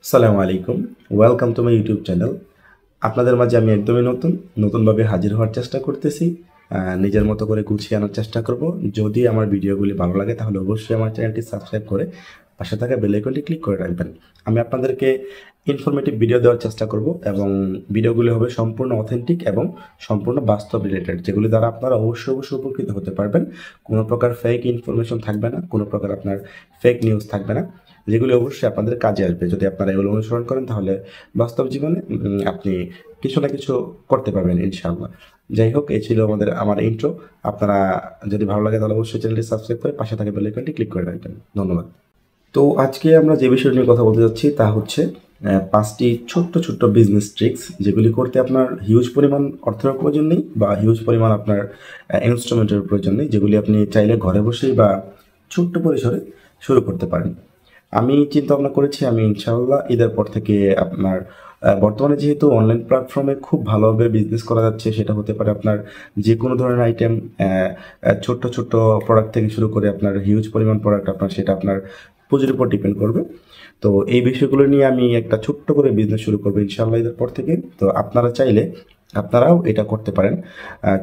আসসালামু আলাইকুম, welcome to my YouTube channel. আপনাদের মাঝে আমি একদমই নতুনভাবে হাজির হওয়ার চেষ্টা করতেছি। নিজের মতো করে গুছিয়ে আনার চেষ্টা করব। যদি আমার ভিডিওগুলি ভালো লাগে তাহলে অবশ্যই আমার চ্যানেলটি সাবস্ক্রাইব করে পাশে থাকা বেল আইকনটি ক্লিক করে রাখবেন। আমি আপনাদেরকে ইনফরমেটিভ ভিডিও দেওয়ার চেষ্টা করব এবং ভিডিওগুলি হবে সম্পূর্ণ অথেন্টিক এবং সম্পূর্ণ বাস্তব রিলেটেড, যেগুলি দ্বারা আপনারা অবশ্যই উপকৃত হতে পারবেন। কোনো প্রকার ফেক ইনফরমেশন থাকবে না, কোনো প্রকার আপনার ফেক নিউজ থাকবে না, যেগুলি অবশ্যই আপনাদের কাজে আসবে। যদি আপনারা এগুলো অনুসরণ করেন তাহলে বাস্তব জীবনে আপনি কিছু না কিছু করতে পারবেন ইনশাআল্লাহ। যাই হোক, এই ছিল আমার ইন্ট্রো। আপনারা যদি ভালো লাগে তাহলে অবশ্যই চ্যানেলটি সাবস্ক্রাইব করে পাশে থাকা বেল আইকনটি ক্লিক করে রাখবেন। ধন্যবাদ। তো আজকে আমরা যে বিষয় নিয়ে কথা বলতে যাচ্ছি তা হচ্ছে 5টি ছোট্ট বিজনেস ট্রিক্স, যেগুলি করতে আপনার হিউজ পরিমাণ অর্থের প্রয়োজন নেই বা হিউজ পরিমাণ আপনার ইনস্ট্রুমেন্টের প্রয়োজন নেই, যেগুলি আপনি চাইলে ঘরে বসেই বা ছোট্ট পরিসরে শুরু করতে পারেন। আমি চিন্তা ভাবনা করেছি আমি ইনশাআল্লাহ ঈদের পর থেকে আপনার বর্তমানে যেহেতু অনলাইন প্ল্যাটফর্মে খুব ভালোভাবে বিজনেস করা যাচ্ছে, সেটা হতে পারে আপনার যে কোনো ধরনের আইটেম, ছোট্ট প্রোডাক্ট থেকে শুরু করে আপনার হিউজ পরিমাণ প্রোডাক্ট, আপনার সেটা আপনার পুঁজির উপর ডিপেন্ড করবে। তো এই বিষয়গুলো নিয়ে আমি একটা ছোট্ট করে বিজনেস শুরু করবো ইনশাআল্লাহ ঈদের পর থেকে। তো আপনারা চাইলে আপনারাও এটা করতে পারেন,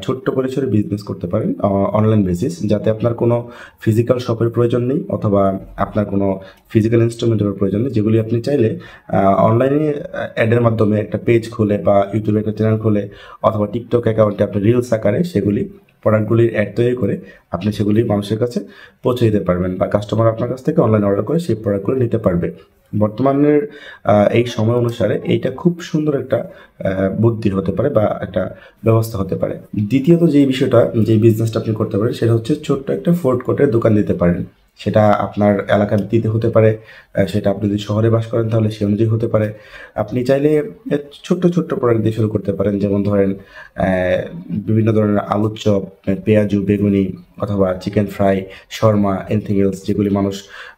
ছোট্ট পরিসরে বিজনেস করতে পারেন অনলাইন বেসিস, যাতে আপনার কোনো ফিজিক্যাল শপের প্রয়োজন নেই অথবা আপনার কোনো ফিজিক্যাল ইনস্ট্রুমেন্টের প্রয়োজন নেই, যেগুলি আপনি চাইলে অনলাইনে অ্যাডের মাধ্যমে একটা পেজ খুলে বা ইউটিউবে একটা চ্যানেল খুলে অথবা টিকটক অ্যাকাউন্টে আপনি রিলস আকারে সেগুলি প্রোডাক্টগুলির অ্যাড তৈরি করে আপনি সেগুলি মানুষের কাছে পৌঁছে দিতে পারবেন বা কাস্টমার আপনার কাছ থেকে অনলাইন অর্ডার করে সেই প্রোডাক্টগুলো নিতে পারবে। বর্তমানের এই সময় অনুসারে এইটা খুব সুন্দর একটা বুদ্ধি হতে পারে বা একটা ব্যবস্থা হতে পারে। দ্বিতীয়ত যে বিজনেসটা আপনি করতে পারেন সেটা হচ্ছে ছোট্ট একটা ফুড কোর্টের দোকান দিতে পারেন। সেটা আপনার এলাকার ভিত্তিতে হতে পারে, সেটা আপনি যদি শহরে বাস করেন তাহলে সে অনুযায়ী হতে পারে। আপনি চাইলে ছোট্ট প্রোডাক্ট দিয়ে শুরু করতে পারেন, যেমন ধরেন বিভিন্ন ধরনের আলুর চপ, পেঁয়াজু, বেগুনি অথবা chicken fry, Sharma, anything else, যেগুলি মানুষ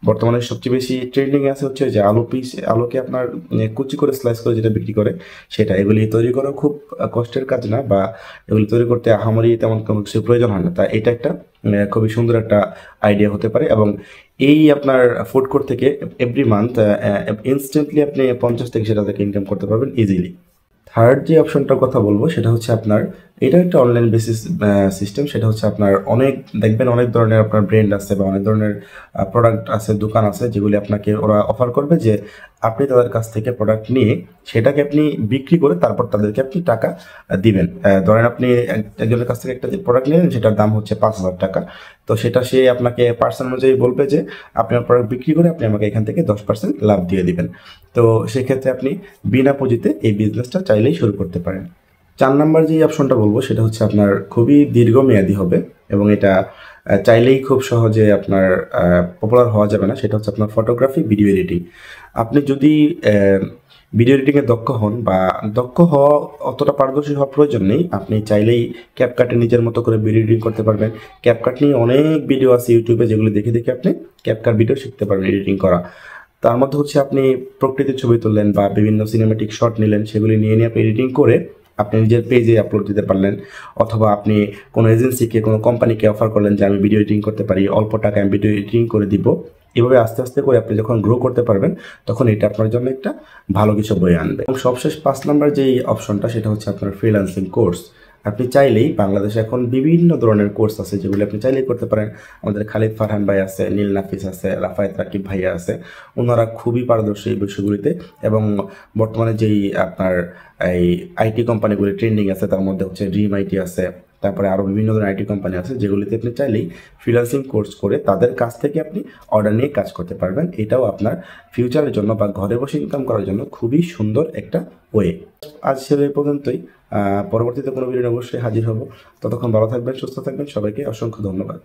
বর্তমানে সবচেয়ে বেশি ট্রেন্ডিংয়ে আছে হচ্ছে যে আলুকে আপনার কুচি করে স্লাইস করে যেটা বিক্রি করে সেটা। এগুলি তৈরি করা খুব কষ্টের কাজ না বা এগুলি তৈরি করতে আহামরি তেমন কোনো কিছু প্রয়োজন হয় না। তাই এটা একটা খুবই সুন্দর একটা আইডিয়া হতে পারে এবং এই আপনার ফুড কোর্ট থেকে এভরি মান্থ ইনস্ট্যান্টলি আপনি 50 থেকে 60 টাকা ইনকাম করতে পারবেন ইজিলি। থার্ড যে অপশনটার কথা বলবো সেটা হচ্ছে আপনার, এটা একটা অনলাইন বেসিস সিস্টেম। সেটা হচ্ছে আপনার দেখবেন অনেক ধরনের আপনার ব্র্যান্ড আছে বা অনেক ধরনের প্রোডাক্ট আছে, দোকান আছে, যেগুলি আপনাকে ওরা অফার করবে যে আপনি তাদের কাছ থেকে প্রোডাক্ট নিয়ে সেটাকে আপনি বিক্রি করে তারপর তাদেরকে আপনি টাকা দিবেন। ধরেন আপনি একজনের কাছ থেকে একটা যে প্রোডাক্ট নিলেন সেটার দাম হচ্ছে 5,000 টাকা। তো সেটা সে আপনাকে পার্সেন্ট অনুযায়ী বলবে যে আপনার প্রোডাক্ট বিক্রি করে আপনি আমাকে এখান থেকে 10% লাভ দিয়ে দিবেন। তো সেক্ষেত্রে আপনি বিনা পুঁজিতে এই বিজনেসটা চাইলেই শুরু করতে পারেন। 4 নাম্বার যে অপশনটা বলবো সেটা হচ্ছে আপনার খুবই দীর্ঘমেয়াদী হবে এবং এটা চাইলেই খুব সহজে আপনার পপুলার হওয়া যাবে না। সেটা হচ্ছে আপনার ফটোগ্রাফি, ভিডিও এডিটিং। আপনি যদি ভিডিও এডিটিংয়ে দক্ষ হন বা দক্ষ হওয়া অতটা পারদর্শী হওয়ার প্রয়োজন নেই, আপনি চাইলেই ক্যাপকাটে নিজের মতো করে ভিডিও এডিটিং করতে পারবেন। ক্যাপকাট নিয়ে অনেক ভিডিও আছে ইউটিউবে, যেগুলো দেখে আপনি ক্যাপকাট ভিডিও শিখতে পারবেন এডিটিং করা। তার মধ্যে হচ্ছে আপনি প্রকৃতির ছবি তুললেন বা বিভিন্ন সিনেমেটিক শট নিলেন, সেগুলি নিয়ে আপনি এডিটিং করে আপনি নিজের পেজে আপলোড দিতে পারলেন অথবা আপনি কোনো এজেন্সিকে, কোনো কোম্পানিকে অফার করলেন যে আমি ভিডিও এডিটিং করতে পারি, অল্প টাকায় আমি ভিডিও এডিটিং করে দিব। এভাবে আস্তে করে আপনি যখন গ্রো করতে পারবেন তখন এটা আপনার জন্য একটা ভালো কিছু বয়ে আনবে। এবং সবশেষ 5 নাম্বার যেই অপশনটা সেটা হচ্ছে আপনার ফ্রিল্যান্সিং কোর্স। আপনি চাইলেই বাংলাদেশে এখন বিভিন্ন ধরনের কোর্স আছে যেগুলো আপনি চাইলেই করতে পারেন। আমাদের খালিদ ফারহান ভাই আছে, নীল নাফিস আছে, রাফায়েত রাকিব ভাইয়া আছে, ওনারা খুবই পারদর্শী এই বিষয়গুলিতে। এবং বর্তমানে যেই আপনার এই আইটি কোম্পানিগুলি ট্রেন্ডিং আছে তার মধ্যে হচ্ছে ড্রিম আইটি আছে, তারপরে আরও বিভিন্ন ধরনের আইটি কোম্পানি আছে, যেগুলিতে আপনি চাইলেই ফ্রিল্যান্সিং কোর্স করে তাদের কাছ থেকে আপনি অর্ডার নিয়ে কাজ করতে পারবেন। এটাও আপনার ফিউচারের জন্য বা ঘরে বসে ইনকাম করার জন্য খুবই সুন্দর একটা ওয়ে। আজ ছিল এই পর্যন্তই। পরবর্তীতে কোনো ভিডিও অবশ্যই হাজির হব। ততক্ষণ ভালো থাকবেন, সুস্থ থাকবেন। সবাইকে অসংখ্য ধন্যবাদ।